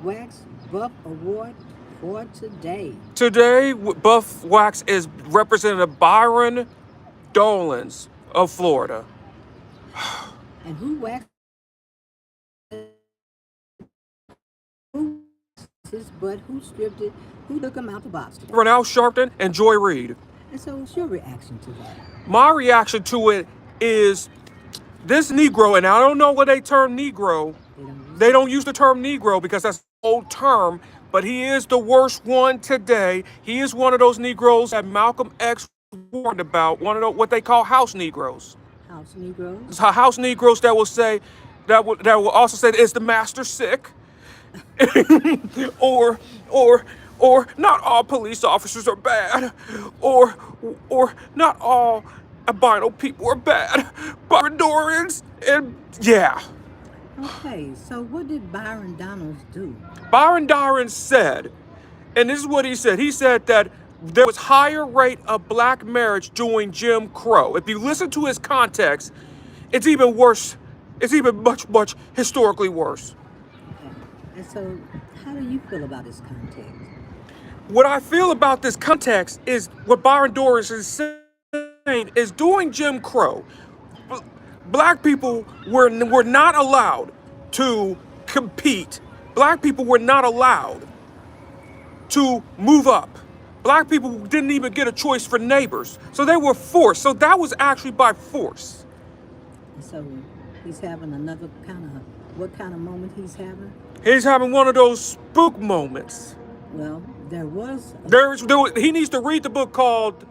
Wax Buff Award for today. Today, Buff Wax is Representative Byron Donalds of Florida. And who waxed his butt? Who stripped it? Who took him out the box today? Renell Sharpton and Joy Reid. And so, what's your reaction to that? My reaction to it is this Negro, and I don't know what they term Negro. They don't use the term Negro because that's an old term, but he is the worst one today. He is one of those Negroes that Malcolm X warned about, one of those, what they call house Negroes. House Negroes? It's house Negroes that will say, that will also say, is the master sick? or not all police officers are bad, or not all albino people are bad. Byron Donalds, and yeah. Okay, so what did Byron Donalds do? Byron Donalds said, and this is what he said. He said that there was higher rate of black marriage during Jim Crow. If you listen to his context, it's even worse. It's even much historically worse. Okay. And so, how do you feel about this context? What I feel about this context is what Byron Donalds is saying is during Jim Crow, black people were not allowed to compete. Black people were not allowed to move up. Black people didn't even get a choice for neighbors. So they were forced. So that was actually by force. So he's having another what kind of moment he's having? He's having one of those spook moments. Well, there was... He needs to read the book called...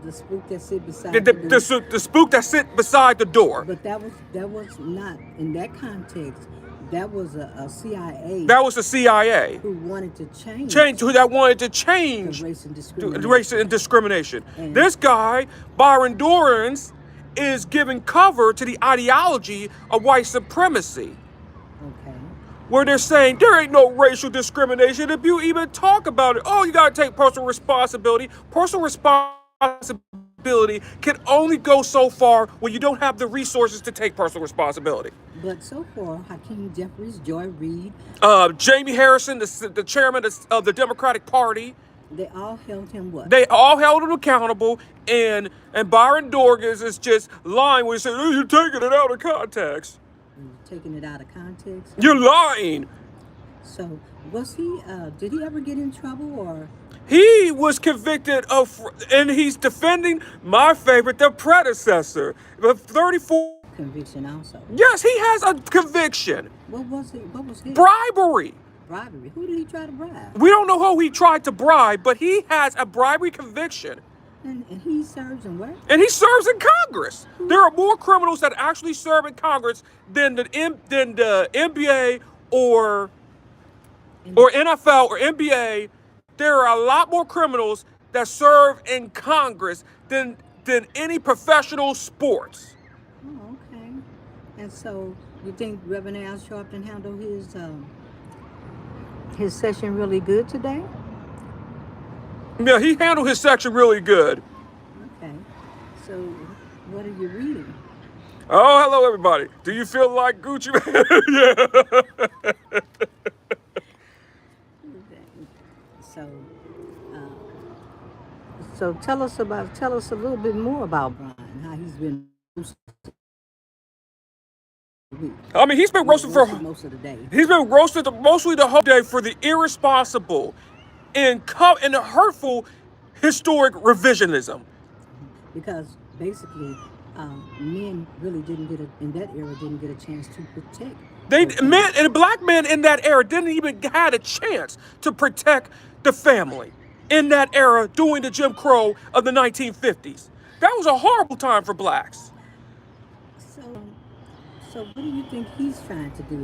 The spook that sit beside the spook that sit beside the door. But that was not, in that context, that was a CIA. That was the CIA. Who wanted to change. That wanted to change race and discrimination. And this guy, Byron Donalds, is giving cover to the ideology of white supremacy. Okay. Where they're saying there ain't no racial discrimination. If you even talk about it, oh, you got to take personal responsibility. Personal responsibility can only go so far when you don't have the resources to take personal responsibility. But so far, Hakeem Jeffries, Joy Reid, Jamie Harrison, the chairman of the Democratic Party, they all held him what? They all held him accountable, and Byron Donalds is just lying when he said, oh, you're taking it out of context. You're taking it out of context? You're lying. So, was he, did he ever get in trouble, or? He was convicted of, and he's defending my favorite, the predecessor, the 34. Conviction also. Yes, he has a conviction. What was it? What was his? Bribery. Bribery. Who did he try to bribe? We don't know who he tried to bribe, but he has a bribery conviction. And he serves in where? And he serves in Congress. There are more criminals that actually serve in Congress than the NBA or NFL or NBA. There are a lot more criminals that serve in Congress than any professional sports. Oh, okay. And so you think Reverend Al Sharpton handled his session really good today? Yeah, he handled his section really good. Okay. So what are you reading? Oh, hello everybody. Do you feel like Gucci Man? Yeah. So tell us a little bit more about Brian, how he's been roasted. I mean, he's been roasted for most of the day. He's been roasted mostly the whole day for the irresponsible and the hurtful historic revisionism. Because basically, men really in that era didn't get a chance to protect. Black men in that era didn't even had a chance to protect the family in that era during the Jim Crow of the 1950s. That was a horrible time for blacks. So what do you think he's trying to do?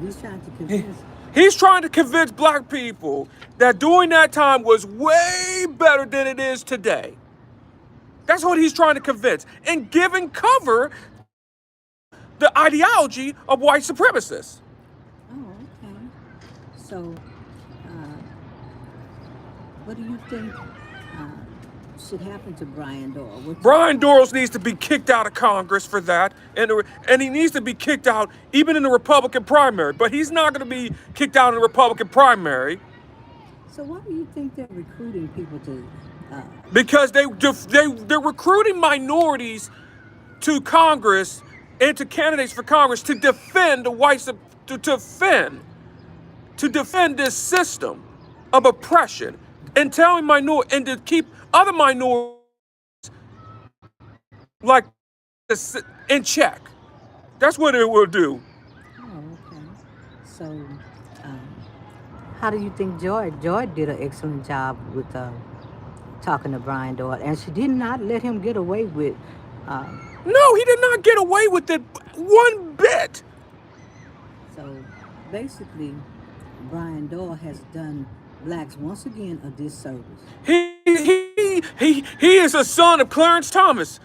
He's trying to convince black people that during that time was way better than it is today. That's what he's trying to convince. And giving cover the ideology of white supremacists. Oh, okay. So, what do you think should happen to Brian Doyle? Brian Donalds needs to be kicked out of Congress for that, and he needs to be kicked out even in the Republican primary. But he's not going to be kicked out in the Republican primary So why do you think they're recruiting people to? Uh, because they're recruiting minorities to Congress and to candidates for Congress to defend the to defend this system of oppression and telling and to keep other minorities like this in check. That's what it will do. oh, okay. So, um, how do you think Joy? Joy did an excellent job with talking to Brian Doyle, and she did not let him get away with. Uh, No, he did not get away with it one bit. so, basically, Brian Doyle has done blacks once again a disservice. He is a son of Clarence Thomas.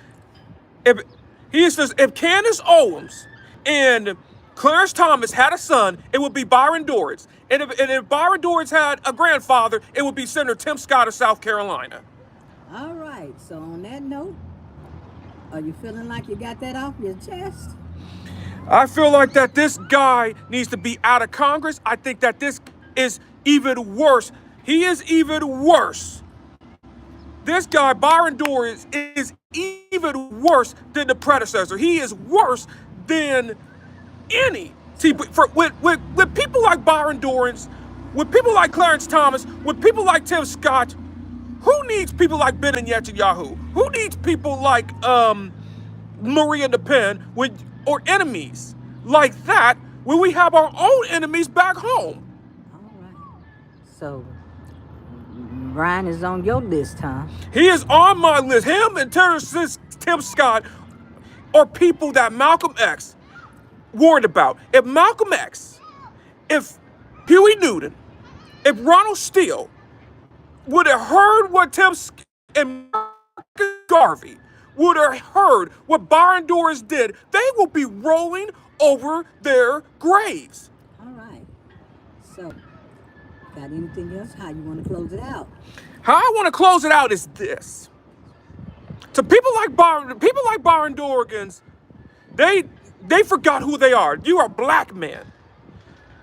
If Candace Owens and Clarence Thomas had a son, it would be Byron Donalds. And if Byron Donalds had a grandfather, it would be Senator Tim Scott of South Carolina. All right. So on that note, are you feeling like you got that off your chest? I feel like that this guy needs to be out of Congress. I think that this is even worse. He is even worse. This guy, Byron Donalds, is even worse than the predecessor. He is worse than any. See, with people like Byron Donalds, with people like Clarence Thomas, with people like Tim Scott, who needs people like Ben and Netanyahu? Who needs people like Maria Le Pen or enemies like that when we have our own enemies back home? All right. So Brian is on your list, huh? He is on my list. Him and Tim Scott are people that Malcolm X warned about. If Malcolm X, if Huey Newton, if Ronald Steele would have heard what Tim and Marcus Garvey would have heard what Byron Donalds did, they will be rolling over their graves. All right. So, got anything else? How you want to close it out? How I want to close it out is this. To people like Byron Donalds, they forgot who they are. You are a black man.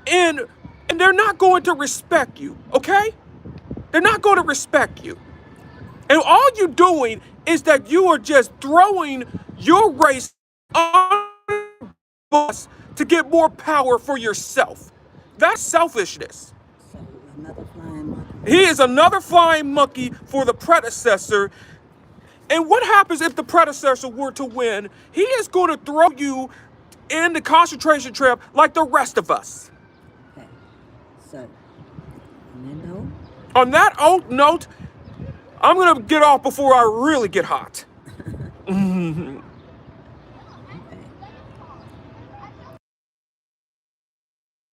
And they're not going to respect you, okay? They're not going to respect you. And all you're doing is that you are just throwing your race on the bus to get more power for yourself. That's selfishness. So, another flying monkey. He is another flying monkey for the predecessor. And what happens if the predecessor were to win? He is going to throw you in the concentration camp like the rest of us. Okay. So, on that note, On that note, I'm going to get off before I really get hot.